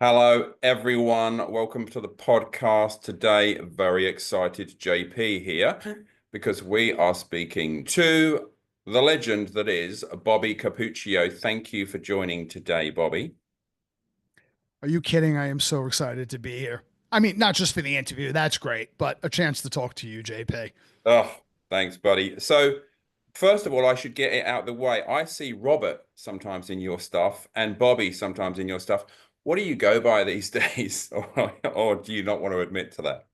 Hello, everyone. Welcome to the podcast today. Very excited, JP here, because we are speaking to the legend that is Bobby Cappuccio. Thank you for joining today, Bobby. Are you kidding? I am so excited to be here. I mean, not just for the interview, that's great, but a chance to talk to you, JP. Oh, thanks, buddy. So, first of all, I should get it out of the way. I see Robert sometimes in your stuff and Bobby sometimes in your stuff. What do you go by these days? Or do you not want to admit to that?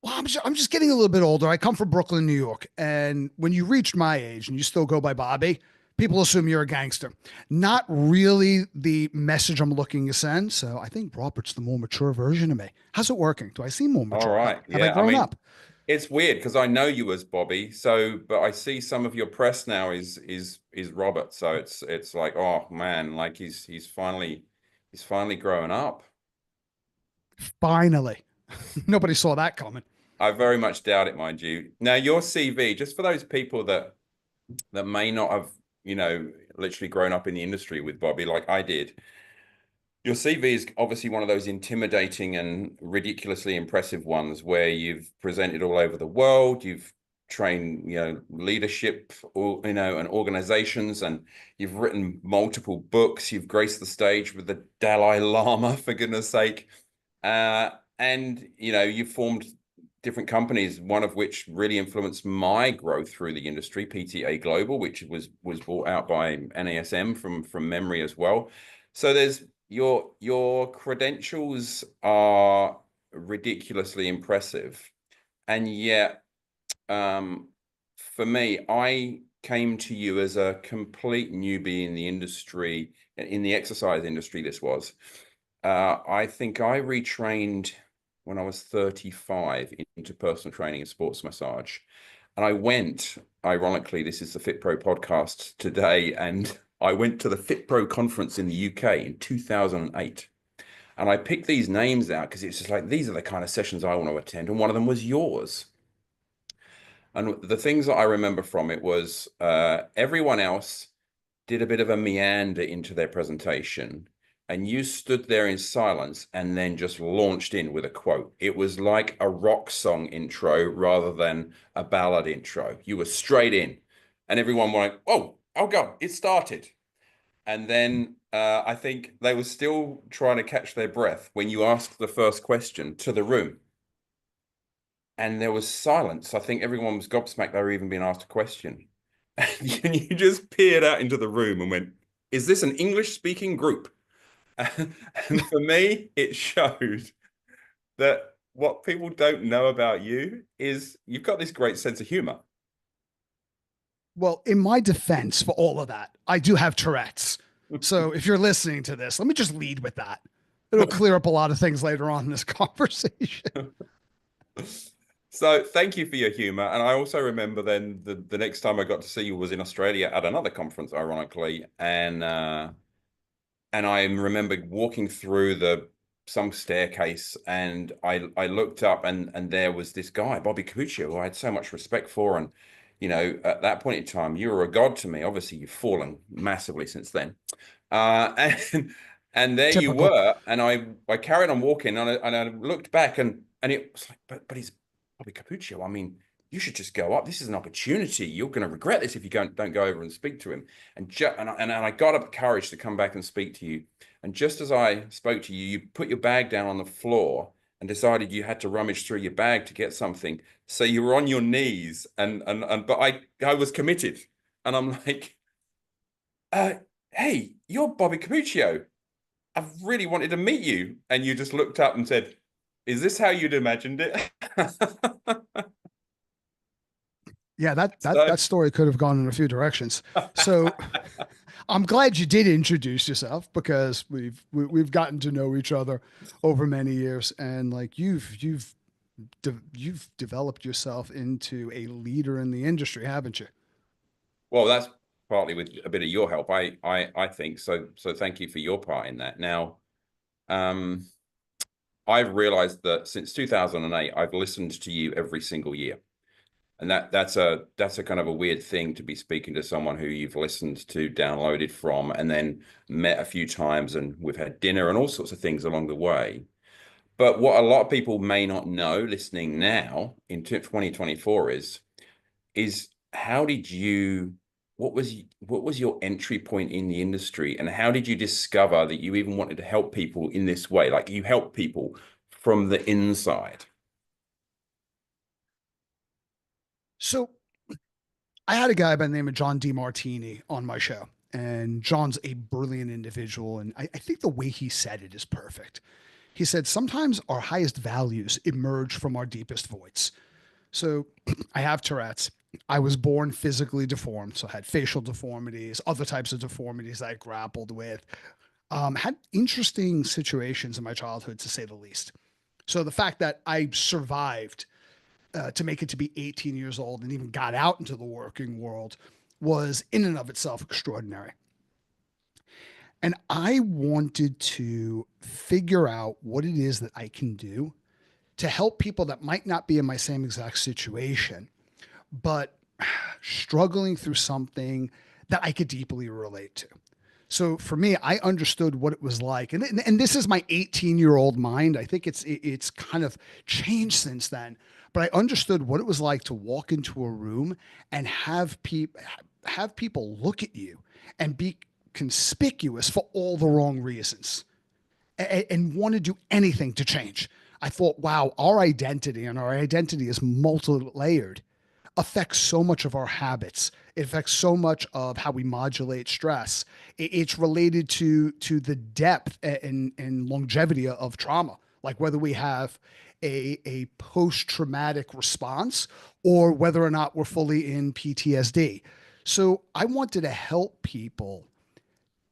Well, I'm just getting a little bit older. I come from Brooklyn, New York. And when you reach my age and you still go by Bobby, people assume you're a gangster. Not really the message I'm looking to send. So I think Robert's the more mature version of me. How's it working? Do I seem more All mature? right. Have I Yeah. I grown mean, up? it's weird because I know you as Bobby, so but I see some of your press now is Robert. So it's like, oh man, like he's finally growing up. Finally. Nobody saw that coming. I very much doubt it, mind you. Now, your CV, just for those people that may not have, literally grown up in the industry with Bobby like I did. Your CV is obviously one of those intimidating and ridiculously impressive ones where you've presented all over the world, you've trained, leadership, or, and organizations, and you've written multiple books. You've graced the stage with the Dalai Lama, for goodness sake. And, you've formed different companies, one of which really influenced my growth through the industry, PTA Global, which was bought out by NASM from memory as well. So there's your credentials are ridiculously impressive, and yet, for me, I came to you as a complete newbie in the industry, in the exercise industry. This was, I think I retrained when I was 35 into personal training and sports massage. And I went, ironically, this is the FitPro podcast today, and I went to the FitPro conference in the UK in 2008. And I picked these names out because it's just like, these are the kind of sessions I want to attend. And one of them was yours. And the things that I remember from it was everyone else did a bit of a meander into their presentation, and you stood there in silence and then just launched in with a quote. It was like a rock song intro rather than a ballad intro. You were straight in, and everyone went, oh God, it started. And then I think they were still trying to catch their breath when you asked the first question to the room. And there was silence. I think everyone was gobsmacked they were even being asked a question. And you just peered out into the room and went, is this an English speaking group? And for me, it showed that what people don't know about you is you've got this great sense of humor. Well, in my defense for all of that, I do have Tourette's. So if you're listening to this, let me just lead with that. It'll clear up a lot of things later on in this conversation. So thank you for your humor. And I also remember then the next time I got to see you was in Australia at another conference, ironically. And I remember walking through the some staircase, and I looked up, and there was this guy, Bobby Cappuccio, who I had so much respect for. And at that point in time, you were a god to me. Obviously, you've fallen massively since then. And there you Typical. were, and I carried on walking, and I looked back, and it was like, but he's Bobby Cappuccio. I mean, you should just go up. This is an opportunity. You're going to regret this if you don't go over and speak to him. And I got up courage to come back and speak to you. And just as I spoke to you, you put your bag down on the floor and decided you had to rummage through your bag to get something. So you were on your knees, and but I was committed, and I'm like, hey, you're Bobby Cappuccio. I've really wanted to meet you. And you just looked up and said, is this how you'd imagined it? Yeah, that that So that story could have gone in a few directions. So I'm glad you did introduce yourself because we've gotten to know each other over many years, and like you've developed yourself into a leader in the industry, haven't you? well, that's partly with a bit of your help. I think so. So thank you for your part in that. Now, um, I've realized that since 2008, I've listened to you every single year. And that's a kind of a weird thing to be speaking to someone who you've listened to, downloaded from, and then met a few times, and we've had dinner and all sorts of things along the way. But what a lot of people may not know listening now in 2024 is how did you what was your entry point in the industry, and how did you discover that you even wanted to help people in this way? Like, you help people from the inside. So I had a guy by the name of John DeMartini on my show, and John's a brilliant individual. And I think the way he said it is perfect. He said, sometimes our highest values emerge from our deepest voids. So I have Tourette's. I was born physically deformed, so I had facial deformities, other types of deformities that I grappled with. Had interesting situations in my childhood, to say the least. So the fact that I survived to make it to be 18 years old and even got out into the working world was in and of itself extraordinary. And I wanted to figure out what it is that I can do to help people that might not be in my same exact situation, but struggling through something that I could deeply relate to. So for me, I understood what it was like, and this is my 18-year-old mind. I think it's kind of changed since then, but I understood what it was like to walk into a room and have people look at you and be conspicuous for all the wrong reasons, and want to do anything to change. I thought, wow, our identity, and our identity is multi-layered, affects so much of our habits. It affects so much of how we modulate stress. It's related to the depth and longevity of trauma, like whether we have a post-traumatic response or whether or not we're fully in PTSD. So I wanted to help people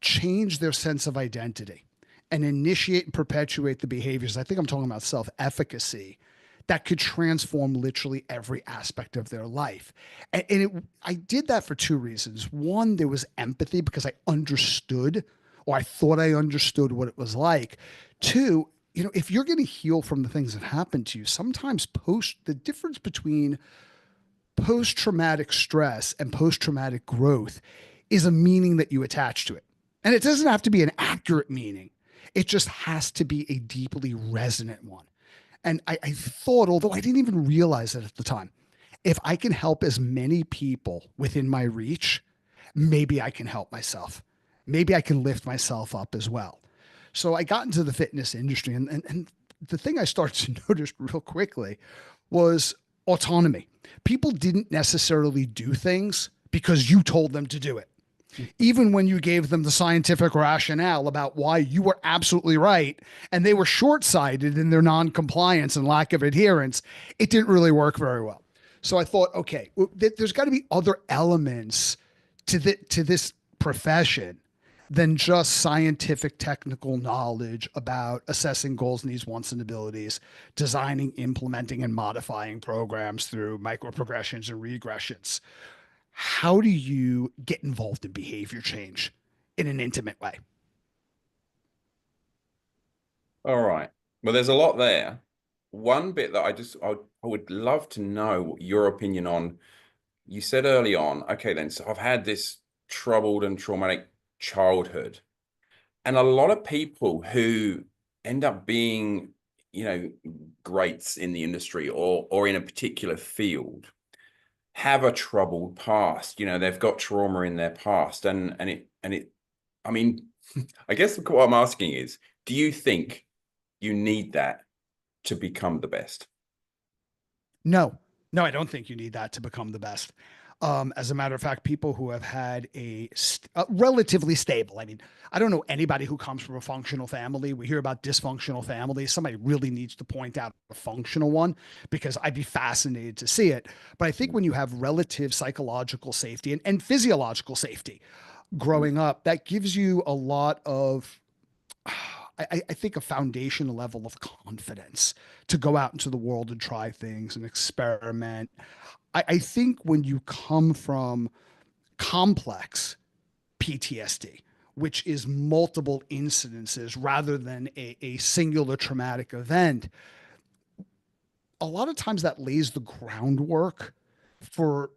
change their sense of identity and initiate and perpetuate the behaviors. I think I'm talking about self-efficacy that could transform literally every aspect of their life. I did that for two reasons. One, there was empathy because I understood, or I thought I understood what it was like. Two, if you're going to heal from the things that happened to you, sometimes the difference between post traumatic stress and post traumatic growth is a meaning that you attach to it. And it doesn't have to be an accurate meaning, it just has to be a deeply resonant one. And I thought, although I didn't even realize it at the time, if I can help as many people within my reach, maybe I can help myself. Maybe I can lift myself up as well. So I got into the fitness industry, and the thing I started to notice real quickly was autonomy. People didn't necessarily do things because you told them to do it. Even when you gave them the scientific rationale about why you were absolutely right and they were short-sighted in their non-compliance and lack of adherence, it didn't really work very well. So I thought, okay, there's got to be other elements to this profession than just scientific technical knowledge about assessing goals, needs, wants, and abilities, designing, implementing, and modifying programs through microprogressions and regressions. How do you get involved in behavior change in an intimate way? All right. Well, there's a lot there. One bit that I would love to know your opinion on. You said early on, okay, then, so I've had this troubled and traumatic childhood. And a lot of people who end up being, you know, greats in the industry or in a particular field have a troubled past. You know, they've got trauma in their past. And it I mean, I guess what I'm asking is, do you think you need that to become the best? No, no, I don't think you need that to become the best. As a matter of fact, people who have had a relatively stable, I mean, I don't know anybody who comes from a functional family. We hear about dysfunctional families. Somebody really needs to point out a functional one because I'd be fascinated to see it. But I think when you have relative psychological safety and physiological safety growing up, that gives you a lot of I think a foundational level of confidence to go out into the world and try things and experiment. I think when you come from complex PTSD, which is multiple incidences rather than a singular traumatic event, a lot of times that lays the groundwork for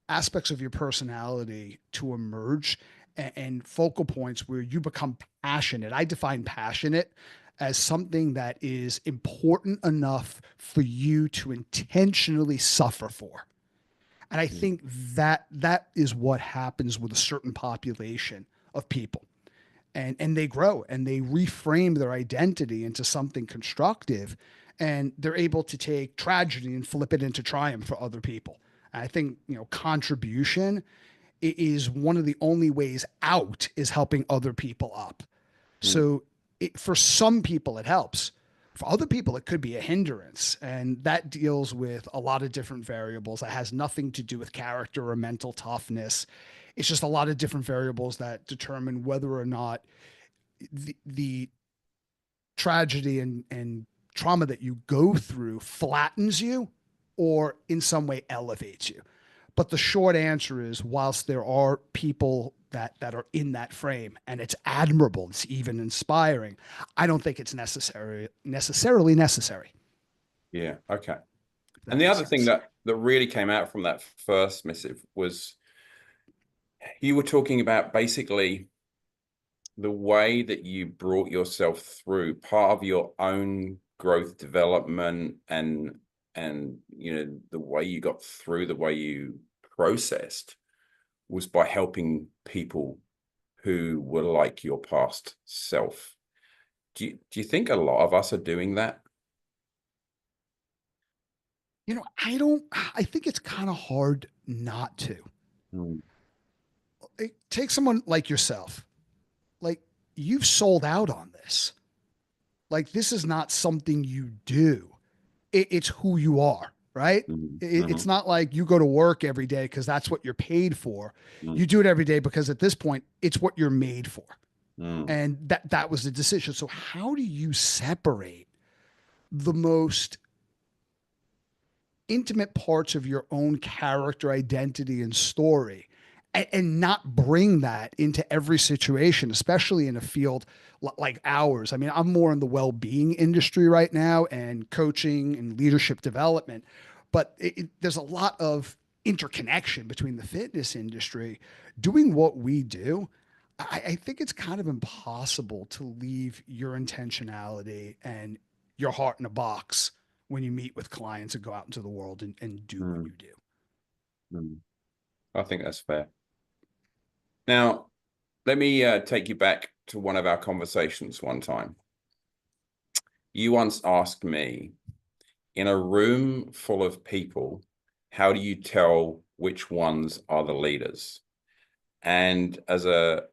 aspects of your personality to emerge and focal points where you become passionate. I define passionate as something that is important enough for you to intentionally suffer for. And I Mm, think that that is what happens with a certain population of people. And they grow and they reframe their identity into something constructive, and they're able to take tragedy and flip it into triumph for other people. And I think, contribution is one of the only ways out is helping other people up. mm, So for some people, it helps. For other people, it could be a hindrance. And that deals with a lot of different variables that has nothing to do with character or mental toughness. It's just a lot of different variables that determine whether or not the tragedy and trauma that you go through flattens you or in some way elevates you. But the short answer is, whilst there are people that are in that frame, and it's admirable, it's even inspiring, I don't think it's necessarily necessary. yeah. Okay. If that And the makes other thing sense. that really came out from that first missive was you were talking about basically the way that you brought yourself through part of your own growth development, and the way you got through, the way you processed, was by helping people who were like your past self. Do you think a lot of us are doing that? I think it's kind of hard not to. Mm, Take someone like yourself. Like, you've sold out on this. Like, this is not something you do. It's who you are, right? mm, It's mhm, not like you go to work every day because that's what you're paid for. mm, You do it every day because at this point, it's what you're made for. mm, And that was the decision. So how do you separate the most intimate parts of your own character, identity, and story, and not bring that into every situation, especially in a field like ours? I mean, I'm more in the well-being industry right now and coaching and leadership development, but there's a lot of interconnection between the fitness industry. Doing what we do, I think it's kind of impossible to leave your intentionality and your heart in a box when you meet with clients and go out into the world and do what mm, you do. mm. I think that's fair. Now, let me take you back to one of our conversations one time. You once asked me, in a room full of people, how do you tell which ones are the leaders? And as a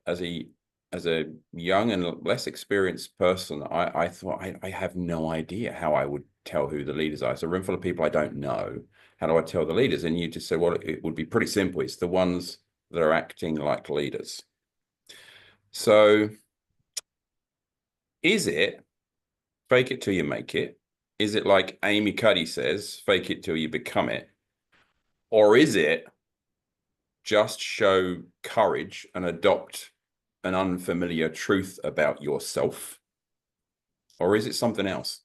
young and less experienced person, I thought I have no idea how I would tell who the leaders are. It's a room full of people I don't know. How do I tell the leaders? And you just said, well, it would be pretty simple. It's the ones that are acting like leaders. So is it fake it till you make it? Is it like Amy Cuddy says, fake it till you become it? Or is it just show courage and adopt an unfamiliar truth about yourself? Or is it something else?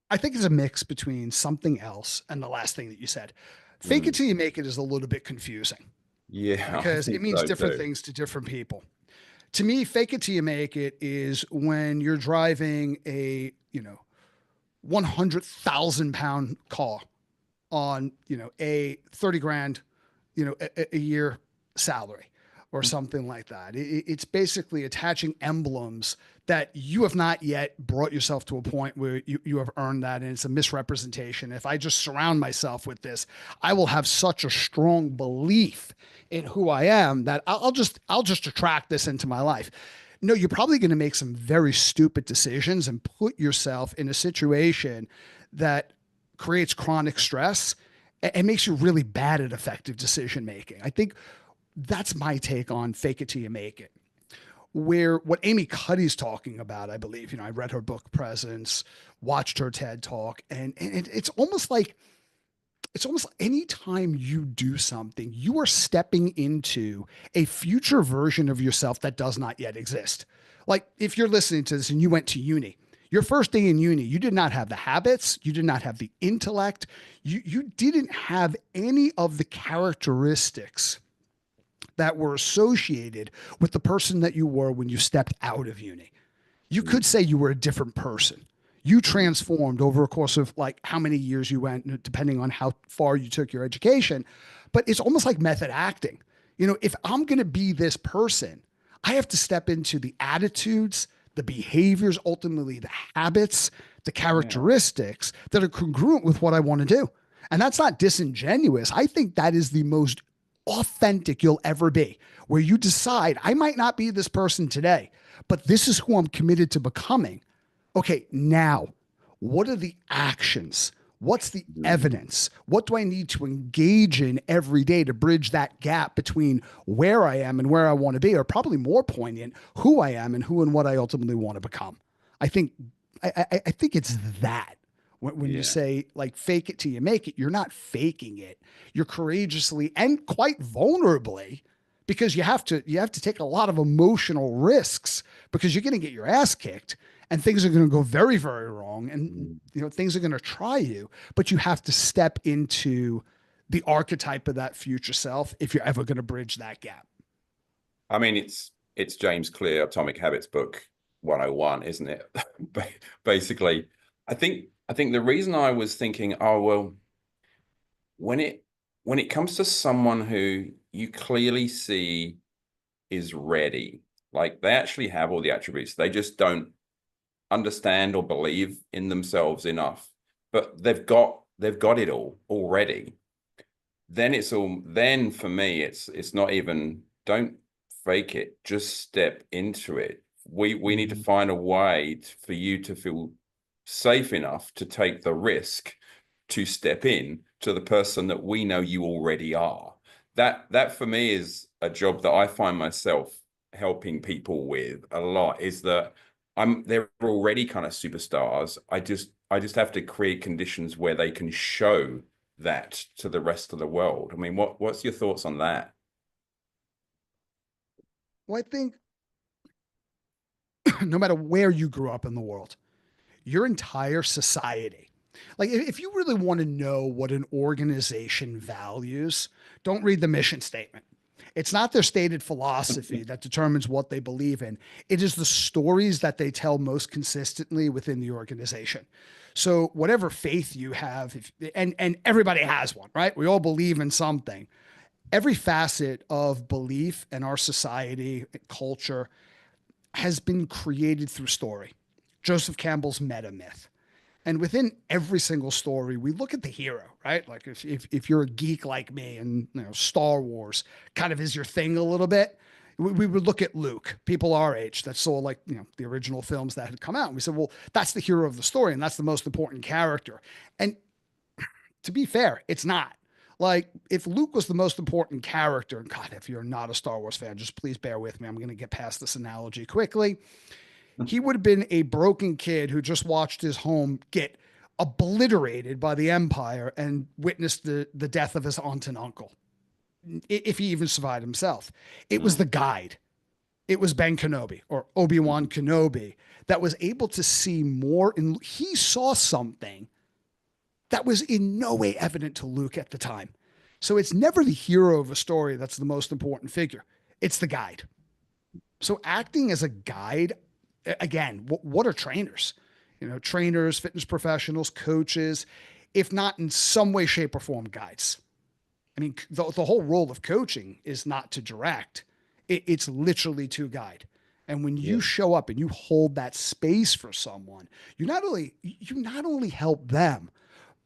I think it's a mix between something else and the last thing that you said. Fake it Mm. till you make it is a little bit confusing Yeah, I because it think means so different too. things to different people. To me, fake it till you make it is when you're driving a, 100,000 pound car on, a 30 grand, a year salary or something like that. It's basically attaching emblems that you have not yet brought yourself to a point where you have earned that. And it's a misrepresentation. If I just surround myself with this, I will have such a strong belief in who I am that I'll just attract this into my life. No, you're probably going to make some very stupid decisions and put yourself in a situation that creates chronic stress and makes you really bad at effective decision making. I think that's my take on fake it till you make it. Where what Amy Cuddy's talking about, I believe, I read her book Presence, watched her TED talk, and it's almost like anytime you do something, you are stepping into a future version of yourself that does not yet exist. Like if you're listening to this and you went to uni, Your first day in uni, you did not have the habits, you did not have the intellect, you didn't have any of the characteristics that were associated with the person that you were when you stepped out of uni. You Mm, could say you were a different person. You mm, transformed over a course of like how many years you went, depending on how far you took your education. But it's almost like method acting. You know, if I'm going to be this person, I have to step into the attitudes, the behaviors, ultimately the habits, the yeah. characteristics that are congruent with what I want to do. And that's not disingenuous. I think that is the most authentic you'll ever be, where you decide, I might not be this person today, but this is who I'm committed to becoming. Okay, now, what are the actions? What's the Mm. evidence? What do I need to engage in every day to bridge that gap between where I am and where I want to be, or probably more poignant, who I am and who and what I ultimately want to become? I think I think it's that. When you Yeah. say like fake it till you make it, you're not faking it. You're courageously and quite vulnerably, because you have to take a lot of emotional risks because you're going to get your ass kicked and things are going to go very, very wrong, and Mm. things are going to try you, but you have to step into the archetype of that future self if you're ever going to bridge that gap. I mean, it's James Clear, Atomic Habits book 101, isn't it? Basically, I think the reason I was thinking, oh well, when it when it comes to someone who you clearly see is ready, like they actually have all the attributes, they just don't understand or believe in themselves enough, but they've got it all already. Then for me it's not even, don't fake it, just step into it. We need to Mm-hmm. find a way for you to feel safe enough to take the risk to step in to the person that we know you already are. That for me is a job that I find myself helping people with a lot, is that they're already kind of superstars. I just have to create conditions where they can show that to the rest of the world. I mean, what's your thoughts on that? Well, I think no matter where you grew up in the world, your entire society, like if you really want to know what an organization values, don't read the mission statement. It's not their stated philosophy that determines what they believe in. It is the stories that they tell most consistently within the organization. So whatever faith you have, and everybody has one, right? We all believe in something. Every facet of belief in our society, culture, has been created through story. Joseph Campbell's meta myth. And within every single story, we look at the hero, right? Like if you're a geek like me and Star Wars kind of is your thing a little bit, we would look at Luke, people our age that saw like the original films that had come out. And we said, well, that's the hero of the story, and that's the most important character. And to be fair, it's not. Like if Luke was the most important character, and God, if you're not a Star Wars fan, just please bear with me. I'm going to get past this analogy quickly. He would have been a broken kid who just watched his home get obliterated by the Empire and witnessed the death of his aunt and uncle, if he even survived himself. It was Mm, the guide. It was Ben Kenobi or Obi-Wan mm, Kenobi that was able to see more. And he saw something that was in no way evident to Luke at the time. So it's never the hero of a story that's the most important figure. It's the guide. So acting as a guide, again, what are trainers? Trainers, fitness professionals, coaches, if not in some way, shape, or form, guides. I mean, the whole role of coaching is not to direct; it's literally to guide. And when you yeah, show up and you hold that space for someone, you not only help them,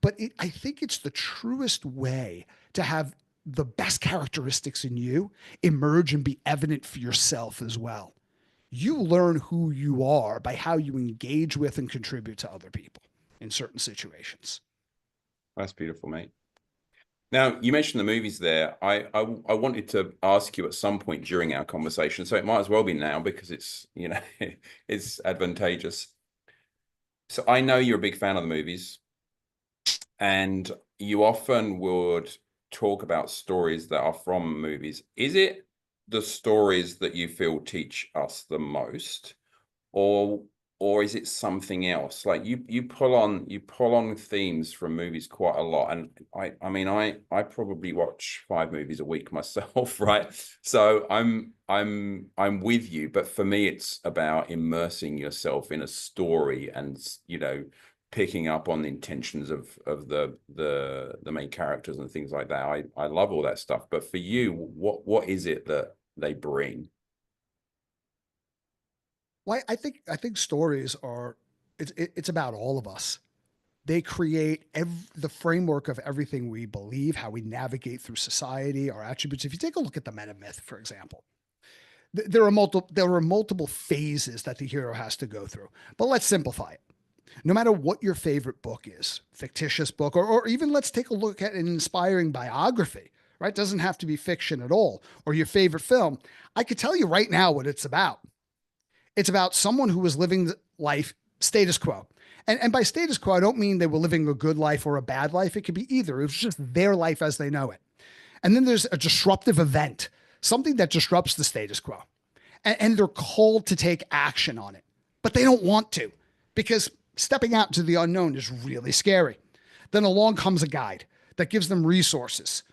but I think it's the truest way to have the best characteristics in you emerge and be evident for yourself as well. You learn who you are by how you engage with and contribute to other people in certain situations. that's beautiful, mate. Now, you mentioned the movies there. I wanted to ask you at some point during our conversation, so it might as well be now because it's, it's advantageous. So I know you're a big fan of the movies, and you often would talk about stories that are from movies. Is it the stories that you feel teach us the most, or or is it something else? Like you pull on themes from movies quite a lot, and I mean I probably watch 5 movies a week myself, right? So I'm with you, but for me it's about immersing yourself in a story, and picking up on the intentions of the main characters and things like that. I love all that stuff, but for you, what is it that they bring? Well, I think stories are it's about all of us. They create the framework of everything we believe, how we navigate through society, our attributes. If you take a look at the meta myth, for example, there are multiple phases that the hero has to go through. But let's simplify it. No matter what your favorite book is, fictitious book, or even let's take a look at an inspiring biography, right? It doesn't have to be fiction at all, or your favorite film. I could tell you right now what it's about. It's about someone who was living life status quo. And by status quo, I don't mean they were living a good life or a bad life. It could be either. It was just their life as they know it. And then there's a disruptive event, something that disrupts the status quo. And they're called to take action on it, but they don't want to because stepping out into the unknown is really scary. Then along comes a guide that gives them resources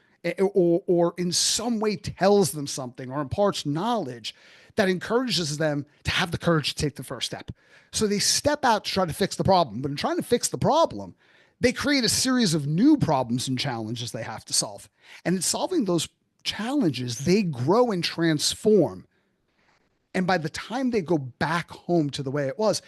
or in some way tells them something or imparts knowledge that encourages them to have the courage to take the first step. So they step out to try to fix the problem. But in trying to fix the problem, they create a series of new problems and challenges they have to solve. And in solving those challenges, they grow and transform. And by the time they go back home to the way it was,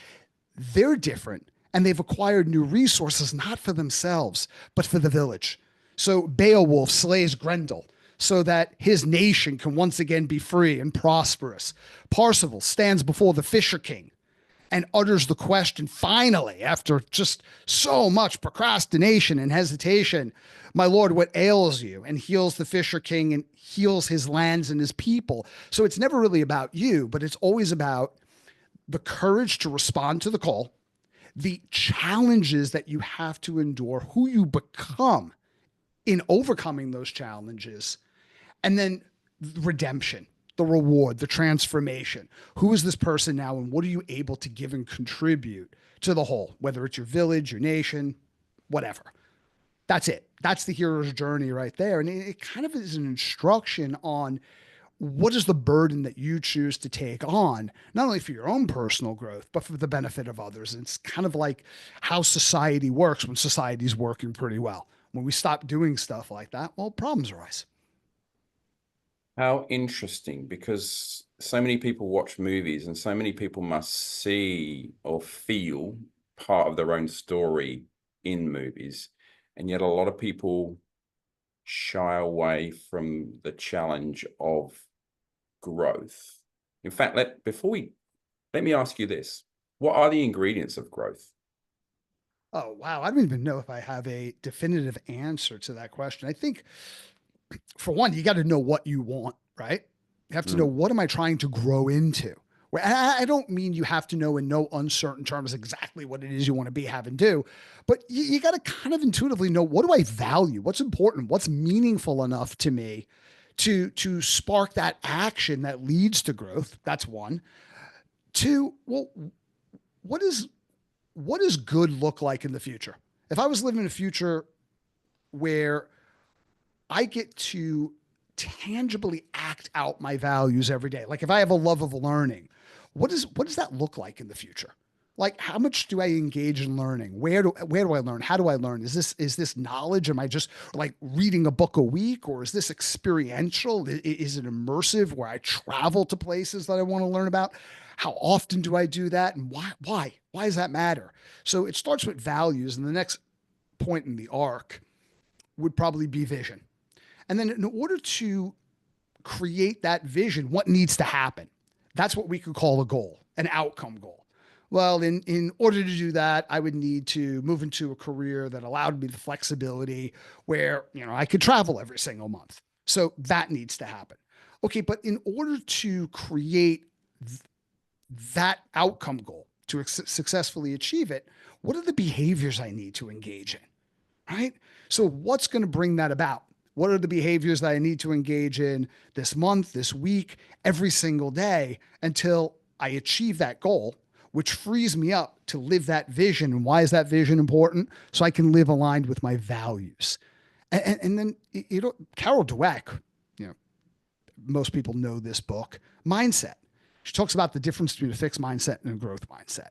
they're different and they've acquired new resources, not for themselves, but for the village. So Beowulf slays Grendel so that his nation can once again be free and prosperous. Parsifal stands before the Fisher King and utters the question finally, after just so much procrastination and hesitation, "My lord, what ails you?" and heals the Fisher King and heals his lands and his people. So it's never really about you, but it's always about the courage to respond to the call, the challenges that you have to endure, who you become in overcoming those challenges, and then redemption, the reward, the transformation. Who is this person now, and what are you able to give and contribute to the whole, whether it's your village, your nation, whatever. That's it. That's the hero's journey right there. And it kind of is an instruction on what is the burden that you choose to take on, not only for your own personal growth, but for the benefit of others. And it's kind of like how society works when society's working pretty well. When we stop doing stuff like that, well, problems arise. How interesting, because so many people watch movies and so many people must see or feel part of their own story in movies. And yet a lot of people shy away from the challenge of growth. In fact, let me ask you this. What are the ingredients of growth? Oh, wow. I don't even know if I have a definitive answer to that question. I think, for one, you got to know what you want, right? You have to know, Mm. what am I trying to grow into? Where I don't mean you have to know in no uncertain terms exactly what it is you want to be, have, and do, but you got to kind of intuitively know, what do I value? What's important? What's meaningful enough to me to spark that action that leads to growth? That's one. Two, well, what is what does good look like in the future? If I was living in a future where I get to tangibly act out my values every day, like if I have a love of learning, what does that look like in the future? Like, how much do I engage in learning? Where do I learn? How do I learn? Is this knowledge? Am I just like reading a book a week, or is this experiential? Is it immersive where I travel to places that I want to learn about? How often do I do that, and why does that matter? So it starts with values, and the next point in the arc would probably be vision. And then in order to create that vision, what needs to happen? That's what we could call a goal, an outcome goal. Well, in order to do that, I would need to move into a career that allowed me the flexibility where, I could travel every single month. So that needs to happen. Okay, but in order to create that outcome goal, to successfully achieve it, what are the behaviors I need to engage in? Right? So what's going to bring that about? What are the behaviors that I need to engage in this month, this week, every single day until I achieve that goal? which frees me up to live that vision. And why is that vision important? So I can live aligned with my values. And then, Carol Dweck, you know, most people know this book, Mindset. She talks about the difference between a fixed mindset and a growth mindset.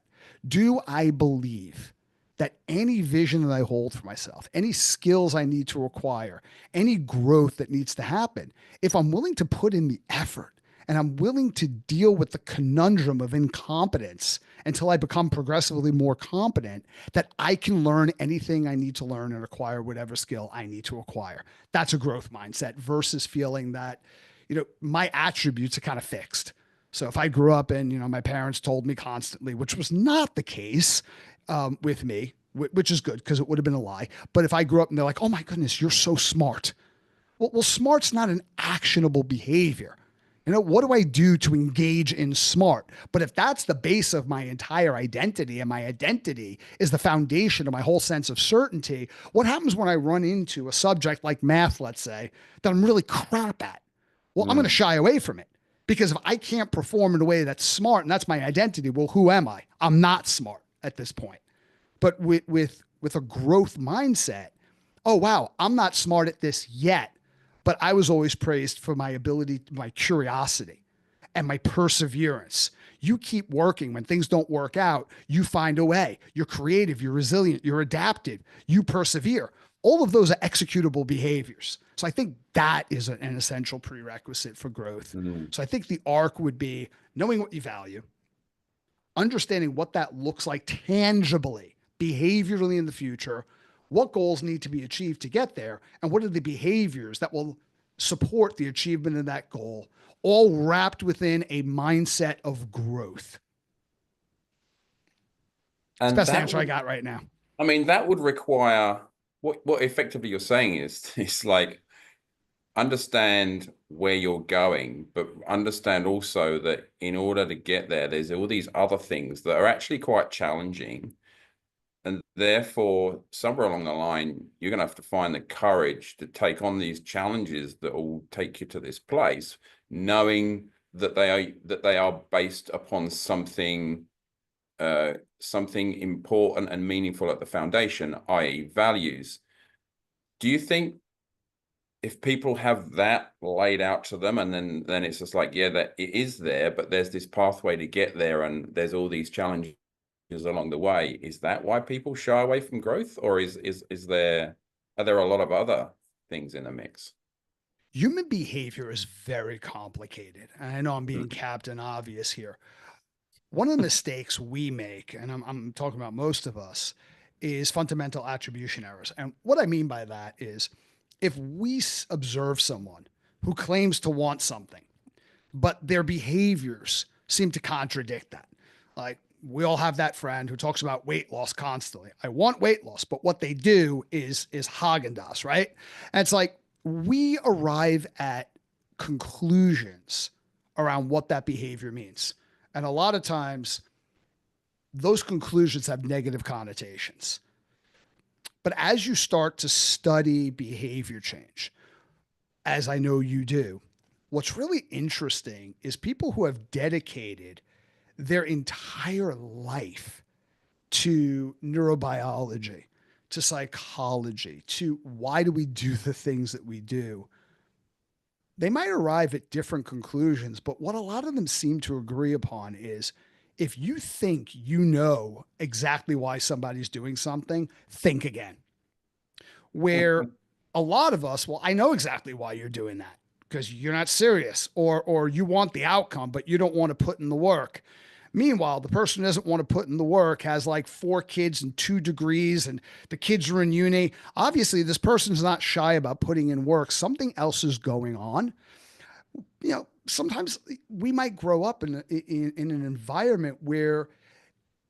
Do I believe that any vision that I hold for myself, any skills I need to acquire, any growth that needs to happen, if I'm willing to put in the effort and I'm willing to deal with the conundrum of incompetence until I become progressively more competent, that I can learn anything I need to learn and acquire whatever skill I need to acquire. That's a growth mindset versus feeling that, my attributes are kind of fixed. So if I grew up and, my parents told me constantly, which was not the case with me, which is good because it would have been a lie. But if I grew up and they're like, oh my goodness, you're so smart. Well, smart's not an actionable behavior. What do I do to engage in smart? But if that's the base of my entire identity and my identity is the foundation of my whole sense of certainty, what happens when I run into a subject like math, let's say, that I'm really crap at? Well, I'm going to shy away from it because if I can't perform in a way that's smart and that's my identity, well, who am I? I'm not smart at this point. But with a growth mindset, oh, wow, I'm not smart at this yet. But I was always praised for my ability, my curiosity and my perseverance. You keep working. When things don't work out, you find a way. You're creative, you're resilient, you're adaptive, you persevere. All of those are executable behaviors. So I think that is an essential prerequisite for growth. Mm-hmm. So I think the arc would be knowing what you value, understanding what that looks like tangibly, behaviorally in the future, what goals need to be achieved to get there, and what are the behaviors that will support the achievement of that goal, all wrapped within a mindset of growth. It's the And best that answer I would, got right now. I mean, that would require what effectively you're saying is it's like understand where you're going, but understand also that in order to get there, there's all these other things that are actually quite challenging. And therefore, somewhere along the line, you're going to have to find the courage to take on these challenges that will take you to this place, knowing that they are based upon something something important and meaningful at the foundation, i.e., values. Do you think if people have that laid out to them, and then it's just like, yeah, that it is there, but there's this pathway to get there, and there's all these challenges along the way, is that why people shy away from growth, or is there are there a lot of other things in the mix? Human behavior is very complicated. And I know I'm being Captain Obvious here. One of the mistakes we make, and I'm talking about most of us, is fundamental attribution errors. And what I mean by that is if we observe someone who claims to want something, but their behaviors seem to contradict that. Like we all have that friend who talks about weight loss constantly. I want weight loss, but what they do is Haagen-Dazs, right? And it's like we arrive at conclusions around what that behavior means. And a lot of times those conclusions have negative connotations. But as you start to study behavior change, as I know you do, what's really interesting is people who have dedicated their entire life to neurobiology, to psychology, to why do we do the things that we do. They might arrive at different conclusions, but what a lot of them seem to agree upon is if you think you know exactly why somebody's doing something, think again. Where a lot of us, well, I know exactly why you're doing that because you're not serious or you want the outcome, but you don't want to put in the work. Meanwhile, the person who doesn't want to put in the work has like 4 kids and 2 degrees and the kids are in uni. Obviously, this person's not shy about putting in work. Something else is going on. Sometimes we might grow up in an environment where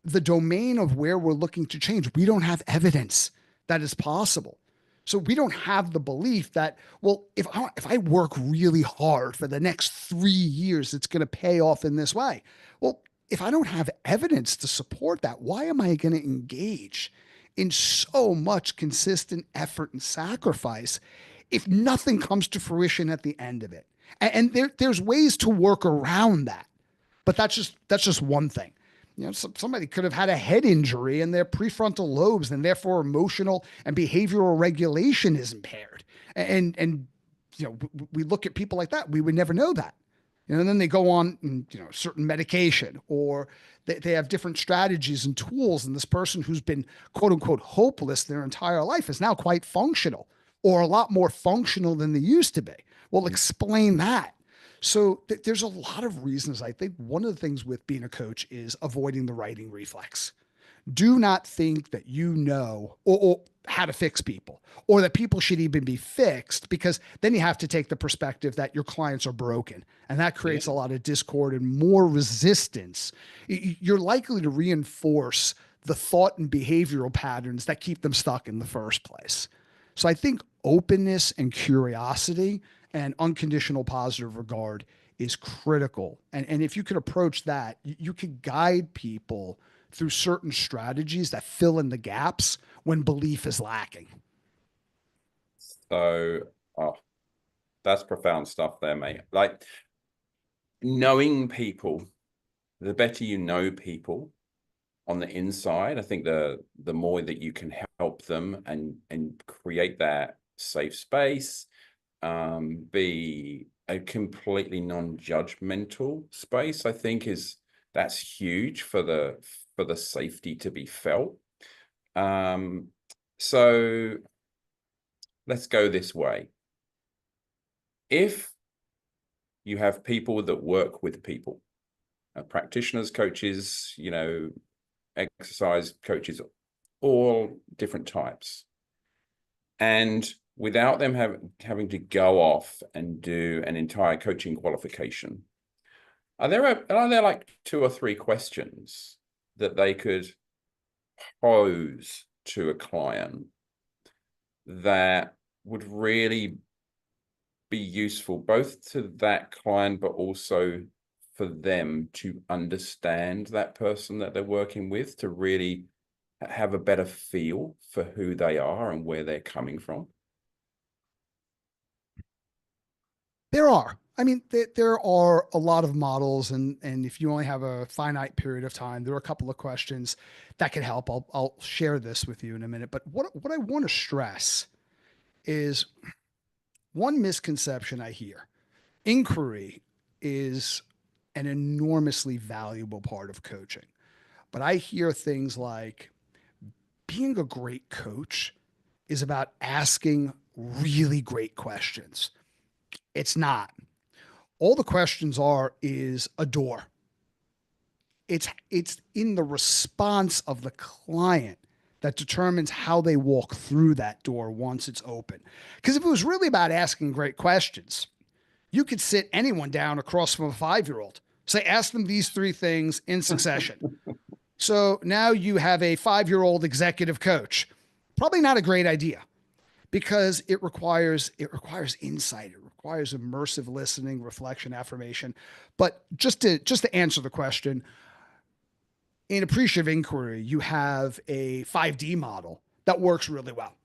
the domain of where we're looking to change, we don't have evidence that is possible. So we don't have the belief that, well, if I work really hard for the next 3 years, it's going to pay off in this way. Well, if I don't have evidence to support that, why am I going to engage in so much consistent effort and sacrifice if nothing comes to fruition at the end of it? And there's ways to work around that, but that's just one thing. Somebody could have had a head injury and their prefrontal lobes, and therefore emotional and behavioral regulation is impaired. And we look at people like that, we would never know that. And then they go on, certain medication, or they have different strategies and tools. And this person who's been quote unquote hopeless their entire life is now quite functional, or a lot more functional than they used to be. Well, explain that. So there's a lot of reasons. I think one of the things with being a coach is avoiding the righting reflex. Do not think that you know or how to fix people, or that people should even be fixed, because then you have to take the perspective that your clients are broken, and that creates a lot of discord and more resistance. You're likely to reinforce the thought and behavioral patterns that keep them stuck in the first place. So I think openness and curiosity and unconditional positive regard is critical. And if you could approach that, you could guide people through certain strategies that fill in the gaps when belief is lacking. So, that's profound stuff there, mate. Like, knowing people, the better you know people on the inside, I think the more that you can help them and create that safe space, be a completely non-judgmental space, I think that's huge for the safety to be felt. So let's go this way. If you have people that work with people, practitioners, coaches, exercise coaches, all different types, and without them having to go off and do an entire coaching qualification, are there like 2 or 3 questions that they could pose to a client that would really be useful both to that client, but also for them to understand that person that they're working with, to really have a better feel for who they are and where they're coming from? There are. I mean, there are a lot of models, and if you only have a finite period of time, there are a couple of questions that can help. I'll share this with you in a minute. But what I want to stress is one misconception I hear: inquiry is an enormously valuable part of coaching. But I hear things like being a great coach is about asking really great questions. It's not. All the questions are is a door. It's in the response of the client that determines how they walk through that door once it's open. Because if it was really about asking great questions, you could sit anyone down across from a 5-year-old, say, ask them these 3 things in succession. So now you have a 5-year-old executive coach. Probably not a great idea, because it requires insight. It requires immersive listening, reflection, affirmation. But just to answer the question, in appreciative inquiry, you have a 5D model that works really well,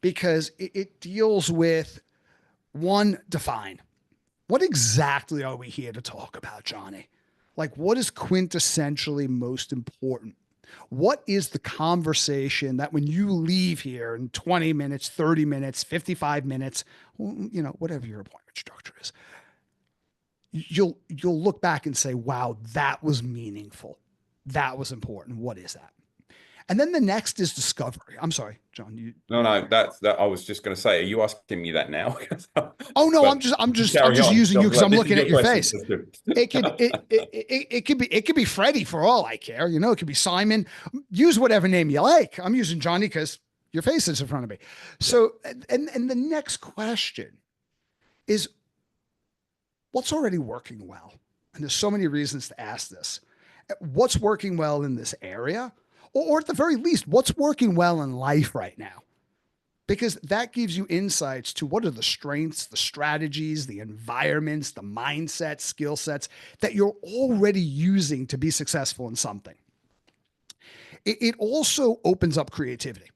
because it deals with, one, define. What exactly are we here to talk about, Johnny? Like, what is quintessentially most important? What is the conversation that when you leave here in 20 minutes, 30 minutes, 55 minutes, whatever your appointment structure is, you'll look back and say, wow, that was meaningful. That was important. What is that? And then the next is discovery. I'm sorry, John. No, that's that. I was just going to say, are you asking me that now? Oh no, But I'm just on. using you because I'm This is looking your at your question. face. It could be Freddie for all I care. It could be Simon. Use whatever name you like. I'm using Johnny because your face is in front of me. So, and the next question is, what's already working well? And there's so many reasons to ask this. What's working well in this area? Or at the very least, what's working well in life right now? Because that gives you insights to what are the strengths, the strategies, the environments, the mindset, skill sets that you're already using to be successful in something. It also opens up creativity.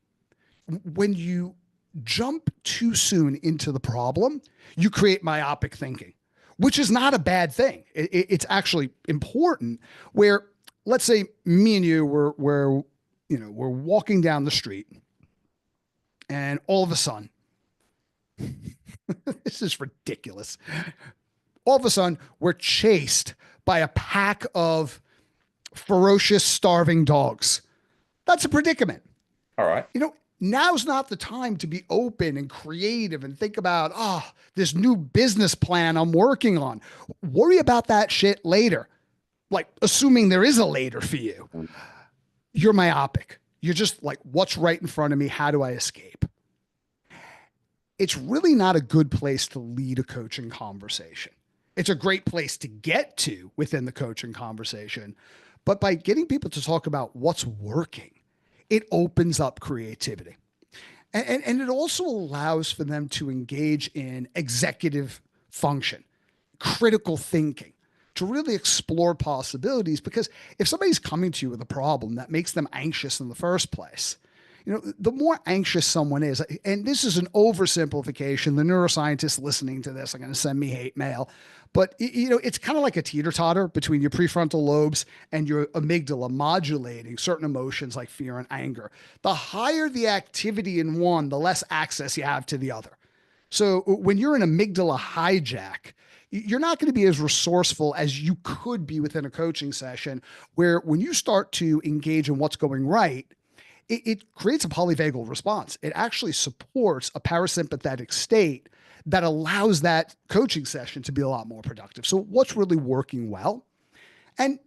When you jump too soon into the problem, you create myopic thinking, which is not a bad thing. It's actually important, where let's say me and you we're walking down the street, and all of a sudden, this is ridiculous. All of a sudden, we're chased by a pack of ferocious, starving dogs. That's a predicament. All right. Now's not the time to be open and creative and think about, this new business plan I'm working on. Worry about that shit later. Like, assuming there is a later for you. You're myopic. You're just like, what's right in front of me? How do I escape? It's really not a good place to lead a coaching conversation. It's a great place to get to within the coaching conversation. But by getting people to talk about what's working, it opens up creativity. And it also allows for them to engage in executive function, critical thinking, to really explore possibilities. Because if somebody's coming to you with a problem that makes them anxious in the first place, the more anxious someone is, and this is an oversimplification, the neuroscientists listening to this are going to send me hate mail, but it's kind of like a teeter-totter between your prefrontal lobes and your amygdala modulating certain emotions like fear and anger. The higher the activity in one, the less access you have to the other. So when you're in amygdala hijack, you're not going to be as resourceful as you could be within a coaching session, where when you start to engage in what's going right, it creates a polyvagal response. It actually supports a parasympathetic state that allows that coaching session to be a lot more productive. So what's really working well? And,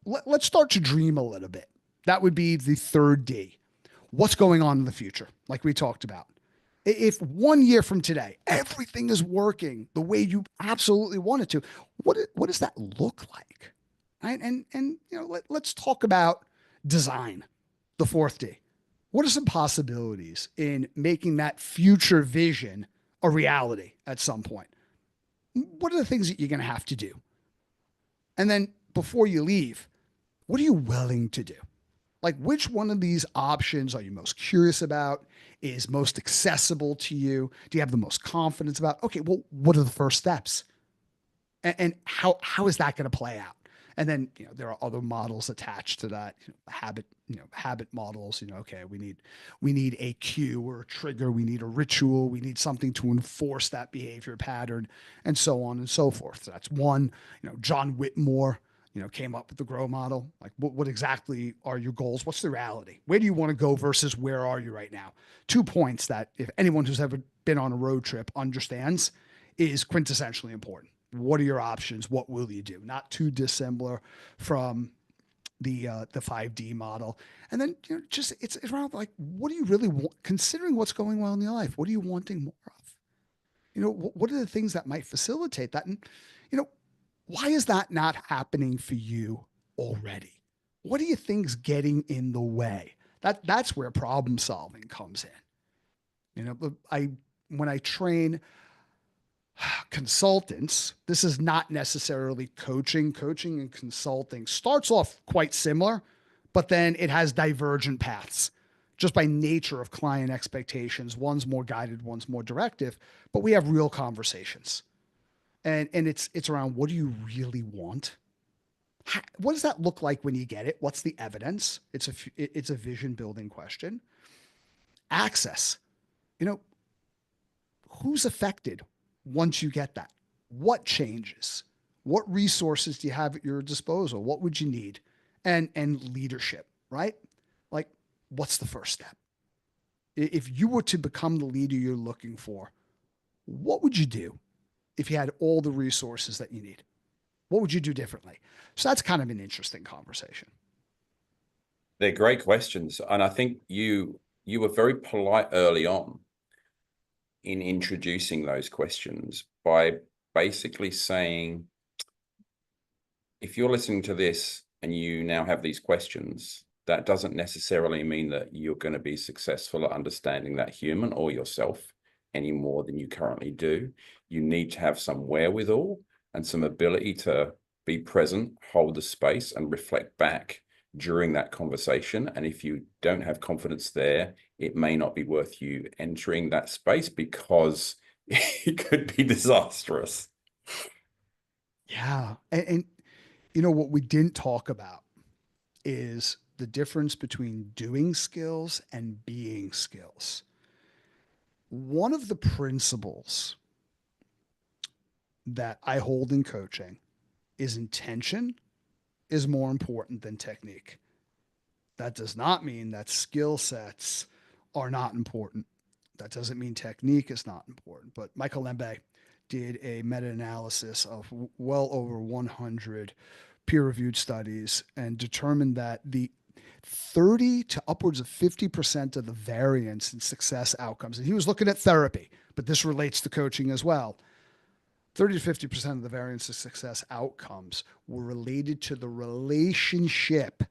let's start to dream a little bit. That would be the third D. What's going on in the future? Like we talked about. If 1 year from today, everything is working the way you absolutely want it to, what does that look like? Right? And let's talk about design, the fourth D. What are some possibilities in making that future vision a reality at some point? What are the things that you're going to have to do? And then before you leave, what are you willing to do? Like, which one of these options are you most curious about, is most accessible to you? Do you have the most confidence about? Okay, well, what are the first steps? And how is that going to play out? And then, there are other models attached to that, habit models, okay, we need a cue or a trigger. We need a ritual. We need something to enforce that behavior pattern, and so on and so forth. So that's one. John Whitmore, came up with the GROW model. Like, what exactly are your goals? What's the reality? Where do you want to go versus where are you right now? 2 points that, if anyone who's ever been on a road trip understands, is quintessentially important. What are your options? What will you do? Not too dissimilar from the 5D model. And then, just it's around like, what do you really want? Considering what's going well in your life, what are you wanting more of? What are the things that might facilitate that? And, why is that not happening for you already? What do you think's getting in the way? That's where problem solving comes in. When I train consultants, this is not necessarily coaching. Coaching and consulting starts off quite similar, but then it has divergent paths just by nature of client expectations. One's more guided, one's more directive, but we have real conversations. And it's around, what do you really want? What does that look like when you get it? What's the evidence? It's a vision building question. Access, who's affected once you get that? What changes? What resources do you have at your disposal? What would you need? And leadership, right? Like, what's the first step? If you were to become the leader you're looking for, what would you do if you had all the resources that you need? What would you do differently? So that's kind of an interesting conversation. They're great questions. And I think you were very polite early on in introducing those questions by basically saying, if you're listening to this and you now have these questions, that doesn't necessarily mean that you're going to be successful at understanding that human or yourself any more than you currently do. You need to have some wherewithal and some ability to be present, hold the space, and reflect back during that conversation. And if you don't have confidence there, it may not be worth you entering that space, because it could be disastrous. Yeah. And what we didn't talk about is the difference between doing skills and being skills. One of the principles that I hold in coaching is intention is more important than technique. That does not mean that skill sets are not important. That doesn't mean technique is not important. But Michael Lembe did a meta-analysis of well over 100 peer-reviewed studies and determined that the 30 to upwards of 50% of the variance in success outcomes, and he was looking at therapy, but this relates to coaching as well. 30 to 50% of the variance of success outcomes were related to the relationship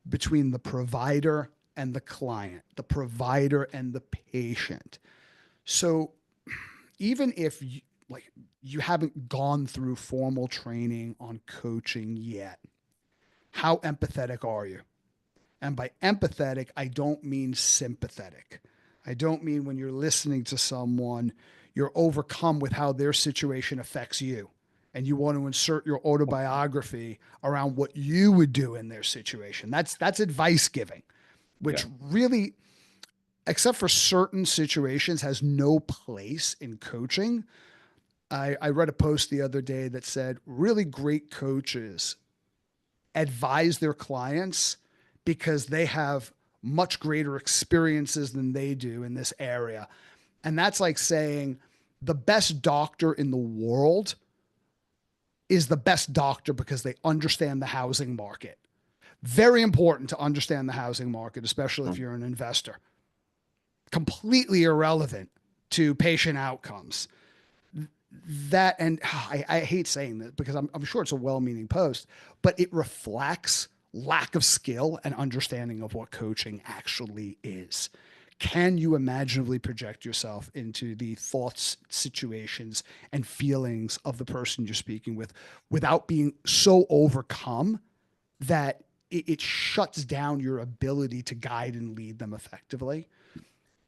between the provider and the client, the provider and the patient. So even if you haven't gone through formal training on coaching yet, how empathetic are you? And by empathetic, I don't mean sympathetic. I don't mean when you're listening to someone, you're overcome with how their situation affects you. And you want to insert your autobiography around what you would do in their situation. That's advice giving, which really, except for certain situations, has no place in coaching. I read a post the other day that said really great coaches advise their clients because they have much greater experiences than they do in this area. And that's like saying the best doctor in the world is the best doctor because they understand the housing market. Very important to understand the housing market, especially if you're an investor. Completely irrelevant to patient outcomes. That, and I hate saying this because I'm sure it's a well-meaning post, but it reflects lack of skill and understanding of what coaching actually is. Can you imaginatively project yourself into the thoughts, situations, and feelings of the person you're speaking with without being so overcome that it shuts down your ability to guide and lead them effectively?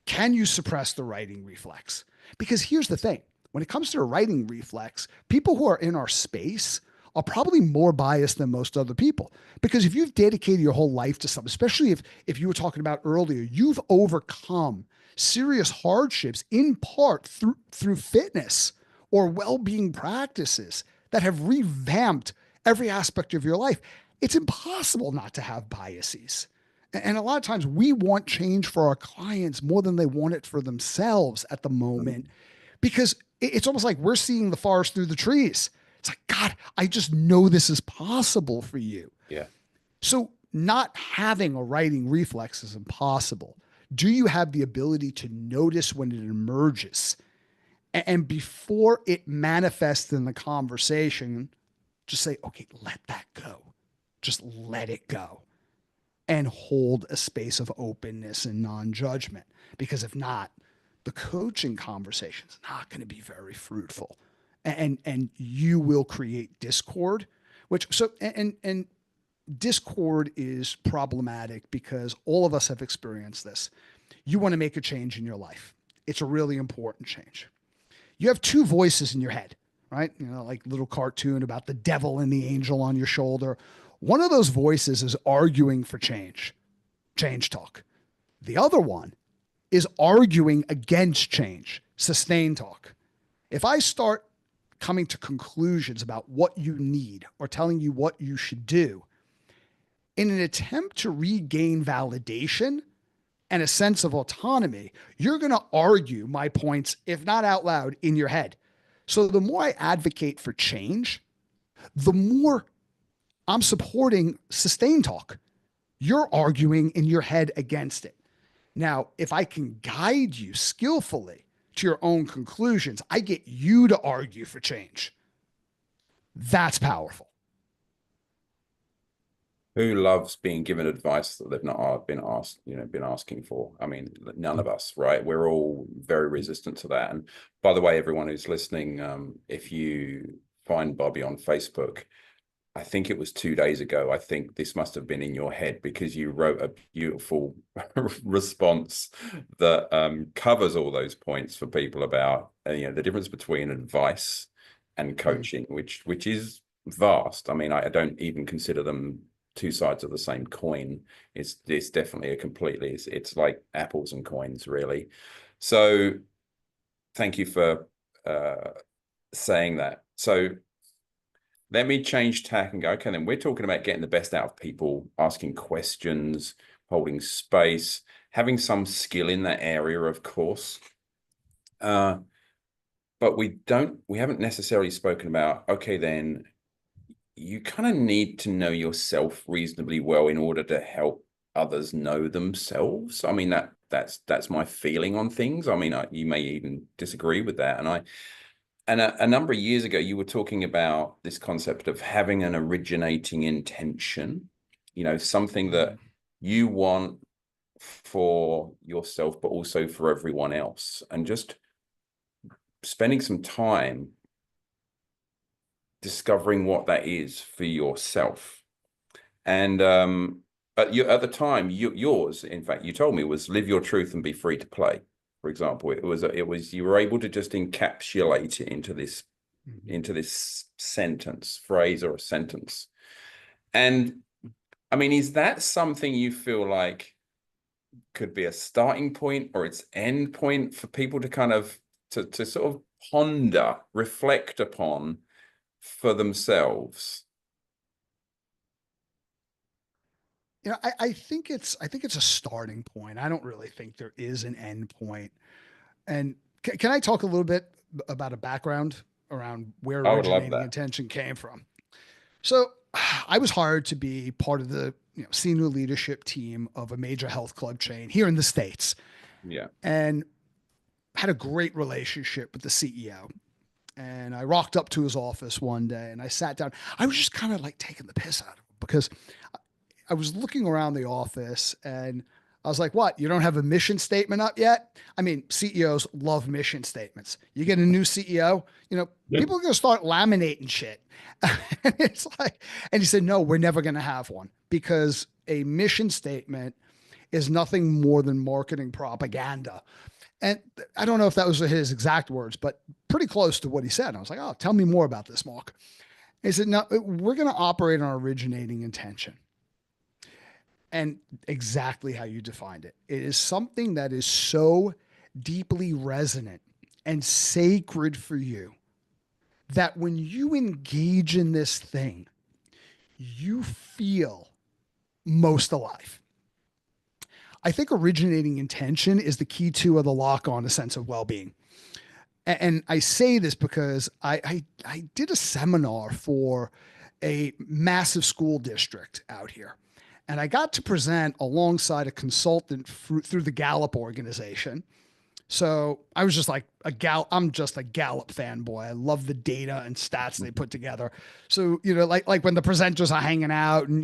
Can you suppress the writing reflex? Because here's the thing. When it comes to a writing reflex, people who are in our space are probably more biased than most other people. Because if you've dedicated your whole life to something, especially if you were talking about earlier, you've overcome serious hardships in part through fitness or well-being practices that have revamped every aspect of your life. It's impossible not to have biases. And a lot of times we want change for our clients more than they want it for themselves at the moment, because it's almost like we're seeing the forest through the trees. It's like, God, I just know this is possible for you. Yeah. So not having a writing reflex is impossible. Do you have the ability to notice when it emerges? And before it manifests in the conversation, just say, okay, let that go. Just let it go. And hold a space of openness and non-judgment. Because if not, the coaching conversation is not going to be very fruitful. And you will create discord, and discord is problematic because all of us have experienced this. You want to make a change in your life. It's a really important change. You have two voices in your head, right? You know, like little cartoon about the devil and the angel on your shoulder. One of those voices is arguing for change talk. The other one is arguing against change, sustain talk. If I start coming to conclusions about what you need or telling you what you should do in an attempt to regain validation and a sense of autonomy, you're going to argue my points, if not out loud, in your head. So the more I advocate for change, the more I'm supporting sustain talk. You're arguing in your head against it. Now, if I can guide you skillfully to your own conclusions, I get you to argue for change. That's powerful. Who loves being given advice that they've not been asked, been asking for? I mean, none of us, right? We're all very resistant to that. And by the way, everyone who's listening, if you find Bobby on Facebook, I think it was 2 days ago. I think this must have been in your head because you wrote a beautiful response that covers all those points for people about the difference between advice and coaching, which is vast. I mean, I don't even consider them two sides of the same coin. It's definitely a completely, it's like apples and coins, really. So thank you for saying that. So let me change tack and go, okay, then we're talking about getting the best out of people, asking questions, holding space, having some skill in that area, of course. But we haven't necessarily spoken about, okay, then you kind of need to know yourself reasonably well in order to help others know themselves. I mean, that's my feeling on things. I mean, you may even disagree with that. And a number of years ago, you were talking about this concept of having an originating intention, something that you want for yourself, but also for everyone else, and just spending some time discovering what that is for yourself. And at the time, yours, in fact, you told me, was live your truth and be free to play. For example, it was you were able to just encapsulate it into this phrase or a sentence. And I mean, is that something you feel like could be a starting point or its end point for people to kind of to sort of ponder, reflect upon for themselves? I think it's a starting point. I don't really think there is an end point. And can I talk a little bit about a background around where I would love originating that. intention came from? So I was hired to be part of the senior leadership team of a major health club chain here in the States, Yeah. and had a great relationship with the CEO. And I rocked up to his office one day and I sat down. I was just kind of like taking the piss out of him because I was looking around the office and I was like, what? You don't have a mission statement up yet? I mean, CEOs love mission statements. You get a new CEO, people are going to start laminating shit. And it's like, and he said, no, we're never going to have one because a mission statement is nothing more than marketing propaganda. And I don't know if that was his exact words, but pretty close to what he said. I was like, oh, tell me more about this, Mark. He said, no, we're going to operate on originating intention. And exactly how you defined it. It is something that is so deeply resonant and sacred for you that when you engage in this thing, you feel most alive. I think originating intention is the key to or the lock on a sense of well being. And I say this because I did a seminar for a massive school district out here. And I got to present alongside a consultant through the Gallup organization. So I was just like I'm just a Gallup fanboy. I love the data and stats they put together. So, like when the presenters are hanging out and,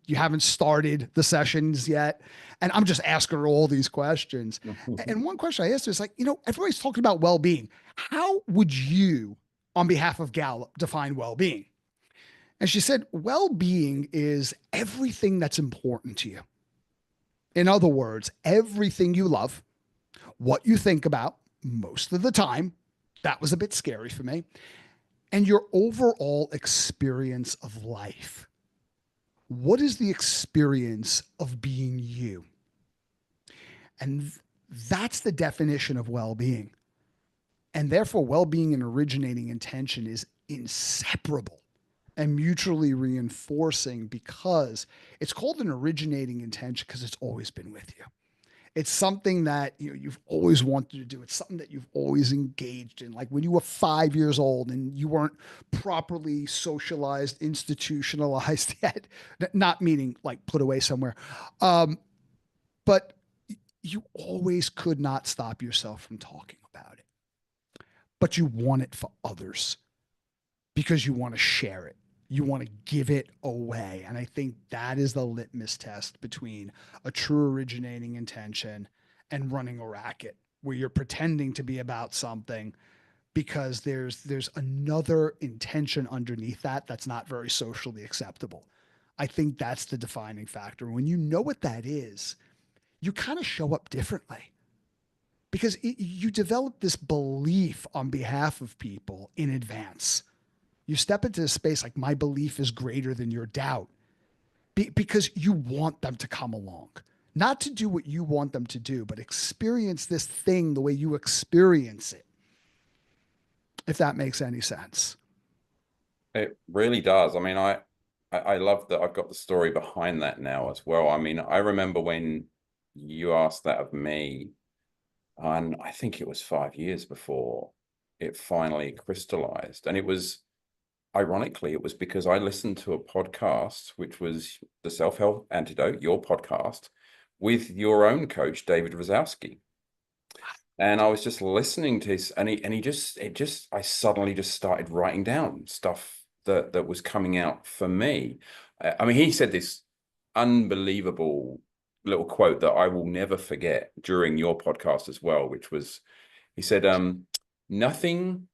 you haven't started the sessions yet. And I'm just asking her all these questions. And one question I asked her is like, everybody's talking about well-being. How would you, on behalf of Gallup, define well-being? And she said, well-being is everything that's important to you. In other words, everything you love, what you think about most of the time. That was a bit scary for me. And your overall experience of life. What is the experience of being you? And that's the definition of well-being. And therefore, well-being and originating intention is inseparable and mutually reinforcing because it's called an originating intention because it's always been with you. It's something that you've always wanted to do. It's something that you've always engaged in. Like when you were 5 years old and you weren't properly socialized, institutionalized yet, not meaning like put away somewhere. But you always could not stop yourself from talking about it. But you want it for others because you want to share it. You want to give it away. And I think that is the litmus test between a true originating intention and running a racket where you're pretending to be about something because there's another intention underneath that that's not very socially acceptable. I think that's the defining factor. When you know what that is, you kind of show up differently because you develop this belief on behalf of people in advance. You step into a space like my belief is greater than your doubt. because you want them to come along, not to do what you want them to do, but experience this thing the way you experience it, if that makes any sense. It really does. I mean, I love that I've got the story behind that now as well. I mean, I remember when you asked that of me, and I think it was 5 years before it finally crystallized. And it was, ironically, it was because I listened to a podcast, which was the Self-Help Antidote, your podcast, with your own coach, David Rosowski. And I was just listening to his, and I suddenly just started writing down stuff that was coming out for me. I mean, he said this unbelievable little quote that I will never forget during your podcast as well, which was, he said, nothing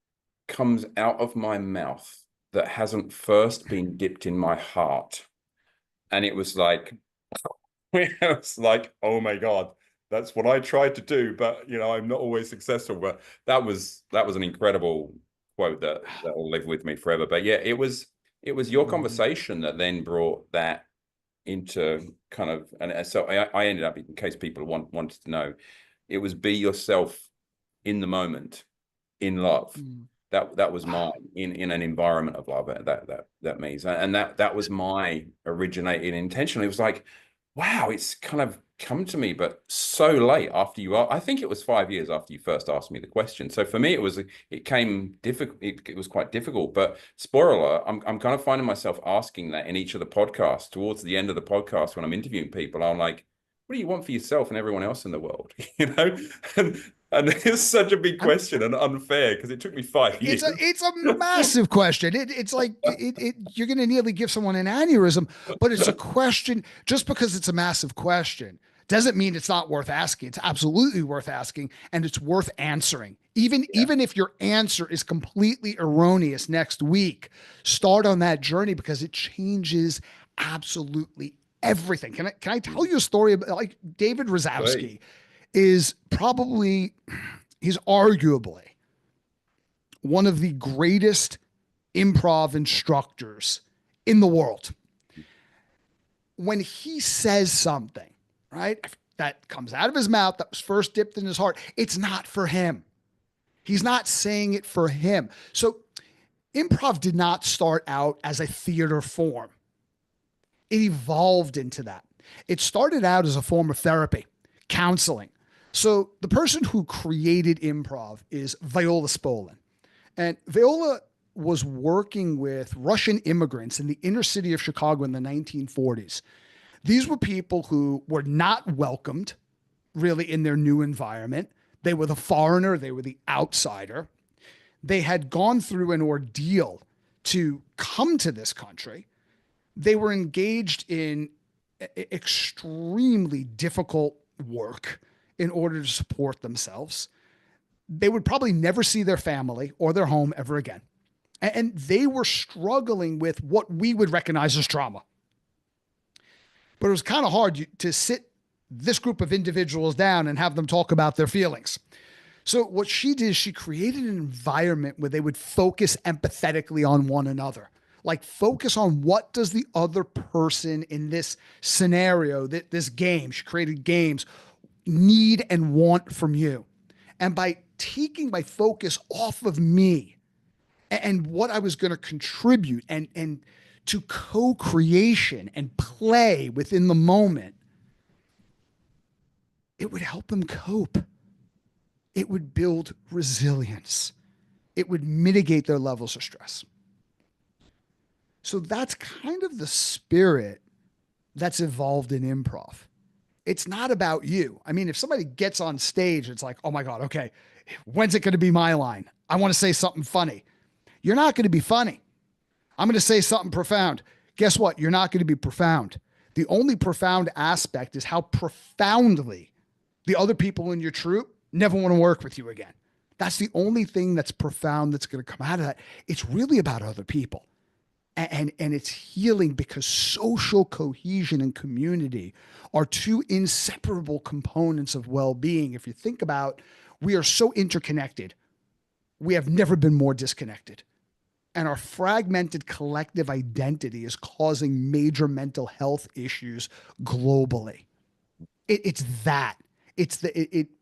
comes out of my mouth that hasn't first been dipped in my heart. And it was like, it's like, oh my God, that's what I tried to do, but I'm not always successful. But that was an incredible quote that will live with me forever. But yeah, it was your conversation that then brought that into kind of, and so I ended up, in case people wanted to know, it was be yourself in the moment, in love. That was mine, in an environment of love. That means, and that was my originating intention. It was like, wow, it's kind of come to me, but so late after I think it was 5 years after you first asked me the question. So for me, it came difficult. It was quite difficult, but spoiler alert, I'm kind of finding myself asking that in each of the podcasts. Towards the end of the podcast, when I'm interviewing people, I'm like, what do you want for yourself and everyone else in the world? And it's such a big question and unfair because it took me 5 years. It's a massive question. It's like you're going to nearly give someone an aneurysm, but it's a question. Just because it's a massive question doesn't mean it's not worth asking. It's absolutely worth asking, and it's worth answering. Even if your answer is completely erroneous next week, start on that journey because it changes absolutely everything. Can I tell you a story about, like, David Rosowski is probably, he's arguably one of the greatest improv instructors in the world. When he says something, right, that comes out of his mouth that was first dipped in his heart, it's not for him. He's not saying it for him. So improv did not start out as a theater form. It evolved into that. It started out as a form of therapy, counseling. So the person who created improv is Viola Spolin. And Viola was working with Russian immigrants in the inner city of Chicago in the 1940s. These were people who were not welcomed really in their new environment. They were the foreigner. They were the outsider. They had gone through an ordeal to come to this country. They were engaged in extremely difficult work in order to support themselves. They would probably never see their family or their home ever again. And they were struggling with what we would recognize as trauma. But it was kind of hard to sit this group of individuals down and have them talk about their feelings. So what she did is she created an environment where they would focus empathetically on one another. Like, focus on what does the other person in this scenario, this game, she created games, need and want from you. And by taking my focus off of me and what I was going to contribute and to co-creation and play within the moment, it would help them cope. It would build resilience. It would mitigate their levels of stress. So that's kind of the spirit that's evolved in improv. It's not about you. I mean, if somebody gets on stage, it's like, oh my God, okay, when's it going to be my line? I want to say something funny. You're not going to be funny. I'm going to say something profound. Guess what? You're not going to be profound. The only profound aspect is how profoundly the other people in your troupe never want to work with you again. That's the only thing that's profound that's going to come out of that. It's really about other people. And it's healing, because social cohesion and community are two inseparable components of well-being. If you think about, we are so interconnected. We have never been more disconnected. And our fragmented collective identity is causing major mental health issues globally. It's that. It's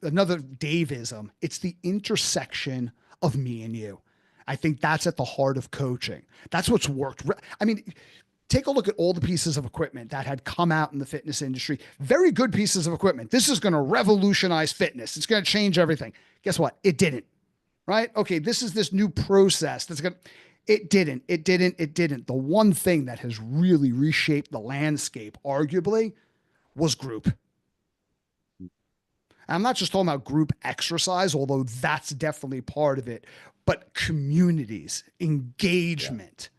another Daveism. It's the intersection of me and you. I think that's at the heart of coaching. That's what's worked. I mean, take a look at all the pieces of equipment that had come out in the fitness industry. Very good pieces of equipment. This is going to revolutionize fitness. It's going to change everything. Guess what? It didn't. Right? Okay, this is this new process that's going to. It didn't. It didn't. It didn't. The one thing that has really reshaped the landscape, arguably, was group. I'm not just talking about group exercise, although that's definitely part of it, but communities, engagement.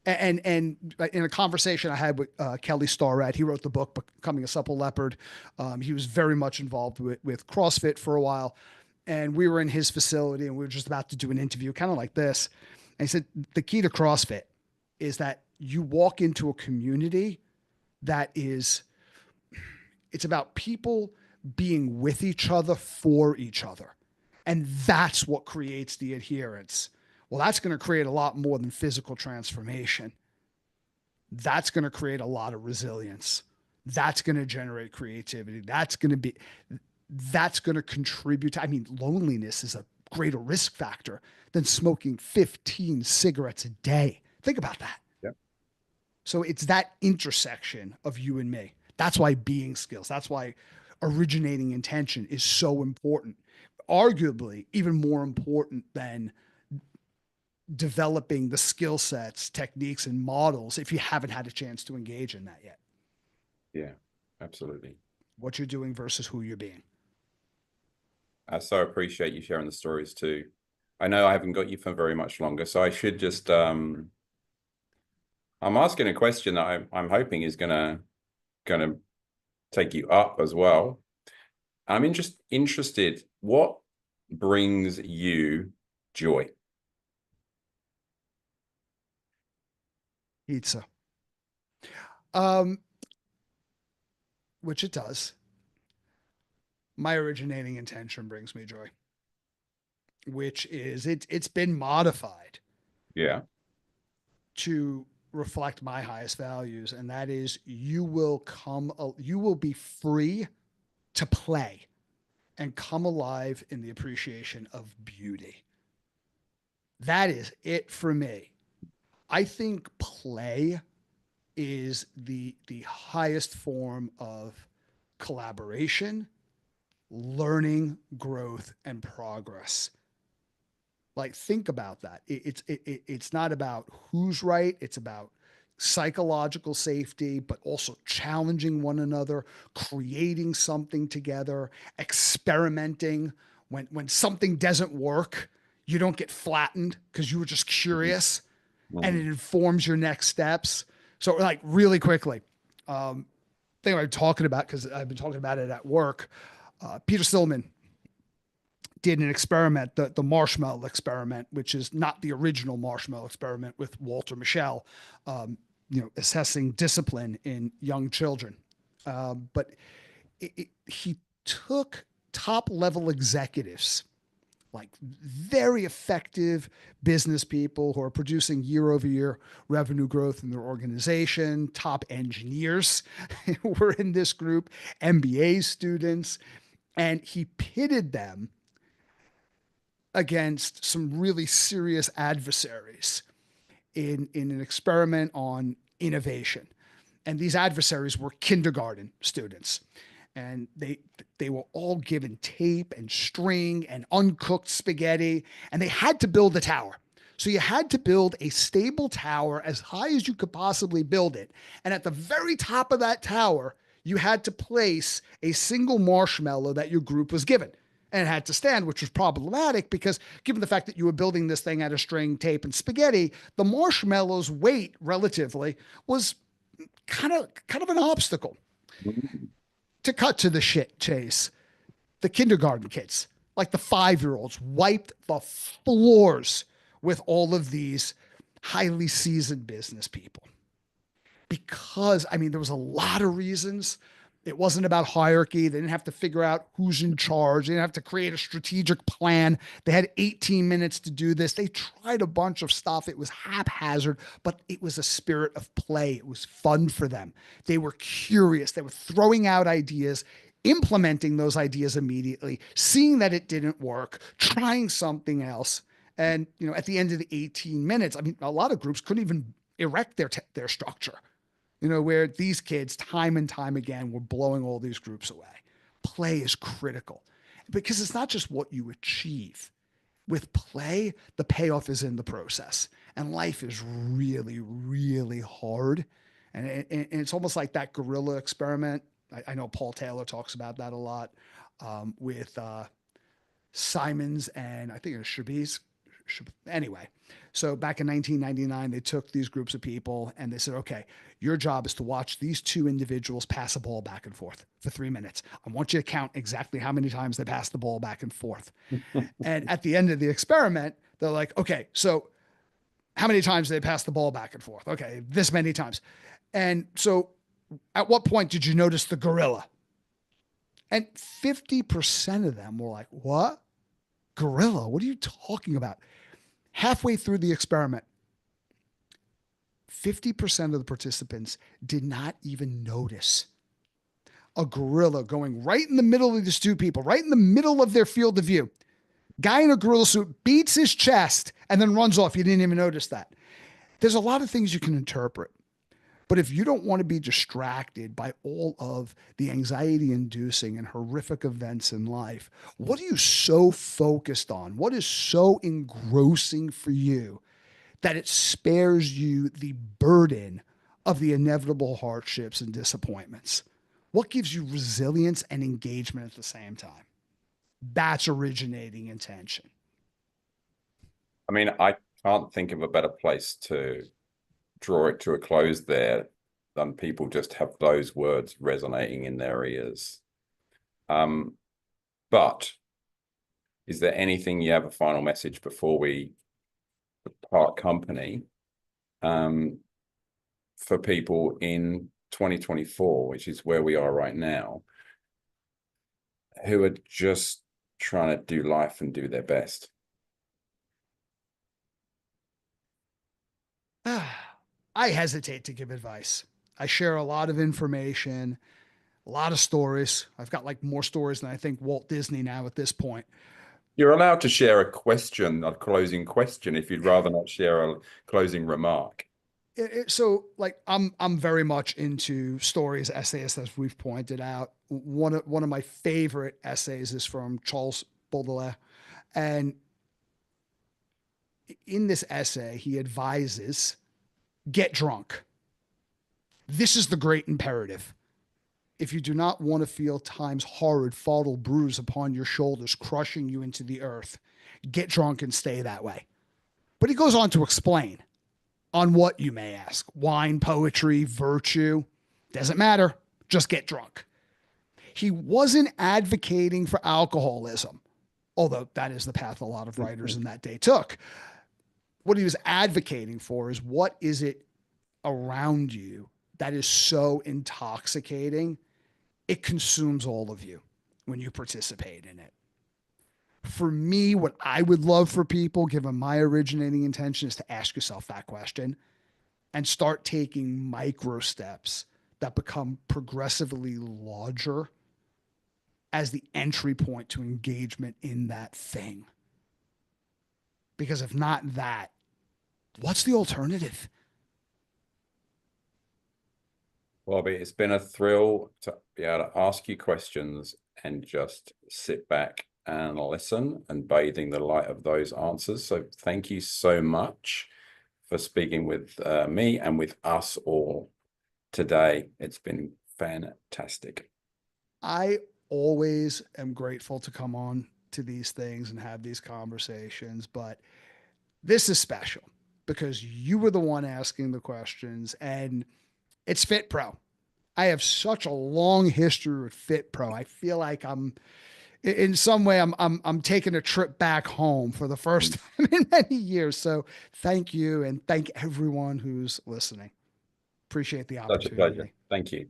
Yeah. And in a conversation I had with Kelly Starrett, he wrote the book Becoming a Supple Leopard. He was very much involved with CrossFit for a while. And we were in his facility and we were just about to do an interview, kind of like this. And he said, the key to CrossFit is that you walk into a community that is, it's about people being with each other for each other. And that's what creates the adherence. Well, that's going to create a lot more than physical transformation. That's going to create a lot of resilience. That's going to generate creativity. That's going to contribute to, I mean, loneliness is a greater risk factor than smoking 15 cigarettes a day. Think about that. Yep. So it's that intersection of you and me. That's why being skills, that's why originating intention is so important, arguably even more important than developing the skill sets, techniques, and models if you haven't had a chance to engage in that yet. Yeah, absolutely. What you're doing versus who you're being. I so appreciate you sharing the stories too. I know I haven't got you for very much longer, so I should just I'm asking a question that I'm hoping is gonna take you up as well. I'm interested, what brings you joy? Pizza. Which it does. My originating intention brings me joy, which is it's been modified. Yeah. To reflect my highest values, and that is you will be free to play and come alive in the appreciation of beauty. That is it for me. I think play is the highest form of collaboration, learning, growth, and progress. Like, think about that. It's not about who's right. It's about psychological safety, but also challenging one another, creating something together, experimenting. When something doesn't work, you don't get flattened because you were just curious, and it informs your next steps. So, like, really quickly, thing I'm talking about, because I've been talking about it at work, Peter Stillman did an experiment, the marshmallow experiment, which is not the original marshmallow experiment with Walter Mischel, assessing discipline in young children. But he took top level executives, like very effective business people who are producing year over year revenue growth in their organization, top engineers were in this group, MBA students, and he pitted them against some really serious adversaries in an experiment on innovation. And these adversaries were kindergarten students. And they were all given tape and string and uncooked spaghetti, and they had to build a tower. So you had to build a stable tower as high as you could possibly build it. And at the very top of that tower, you had to place a single marshmallow that your group was given. And it had to stand, which was problematic because given the fact that you were building this thing out of string, tape, and spaghetti, the marshmallow's weight relatively was kind of an obstacle. To cut to the shit chase, the kindergarten kids, like the 5-year-olds, wiped the floors with all of these highly seasoned business people. Because, I mean, there was a lot of reasons, It wasn't about hierarchy. They didn't have to figure out who's in charge. They didn't have to create a strategic plan. They had 18 minutes to do this. They tried a bunch of stuff. It was haphazard, but it was a spirit of play. It was fun for them. They were curious. They were throwing out ideas, implementing those ideas immediately, seeing that it didn't work, trying something else. And, at the end of the 18 minutes, I mean, a lot of groups couldn't even erect their structure, where these kids time and time again were blowing all these groups away. Play is critical because it's not just what you achieve. With play, the payoff is in the process. And life is really, really hard. And it's almost like that gorilla experiment. I know Paul Taylor talks about that a lot, with Simons and I think it was Chabis. Anyway, so back in 1999, they took these groups of people and they said, okay, your job is to watch these two individuals pass a ball back and forth for 3 minutes. I want you to count exactly how many times they passed the ball back and forth. And at the end of the experiment, they're like, okay, so how many times did they pass the ball back and forth? Okay, this many times. And so at what point did you notice the gorilla? And 50% of them were like, what? Gorilla? What are you talking about? Halfway through the experiment, 50% of the participants did not even notice a gorilla going right in the middle of these two people, right in the middle of their field of view. Guy in a gorilla suit beats his chest and then runs off. You didn't even notice that. There's a lot of things you can interpret. But if you don't want to be distracted by all of the anxiety inducing and horrific events in life, what are you so focused on? What is so engrossing for you that it spares you the burden of the inevitable hardships and disappointments? What gives you resilience and engagement at the same time? That's originating intention. I mean, I can't think of a better place to draw it to a close there than people just have those words resonating in their ears. But is there anything you have a final message before we part company, for people in 2024, which is where we are right now, who are just trying to do life and do their best? I hesitate to give advice. I share a lot of information, a lot of stories. I've got like more stories than I think Walt Disney now at this point. You're allowed to share a question, a closing question, if you'd rather not share a closing remark. So like I'm very much into stories, essays, as we've pointed out. One of my favorite essays is from Charles Baudelaire, and in this essay he advises get drunk. This is the great imperative. If you do not want to feel time's horrid fatal bruise upon your shoulders, crushing you into the earth, get drunk and stay that way. But he goes on to explain on what, you may ask. Wine, poetry, virtue, doesn't matter. Just get drunk. He wasn't advocating for alcoholism, although that is the path a lot of writers in that day took. What he was advocating for is, what is it around you that is so intoxicating it consumes all of you when you participate in it? For me, what I would love for people, given my originating intention, is to ask yourself that question and start taking micro steps that become progressively larger as the entry point to engagement in that thing. Because if not that, what's the alternative? Bobby, it's been a thrill to be able to ask you questions and just sit back and listen and bathe in the light of those answers. So thank you so much for speaking with me and with us all today. It's been fantastic. I always am grateful to come on to these things and have these conversations, but this is special because you were the one asking the questions, and it's FitPro. I have such a long history with FitPro. I feel like I'm in some way I'm taking a trip back home for the first time in many years. So thank you, and thank everyone who's listening. Appreciate the Such a pleasure. opportunity. Thank you.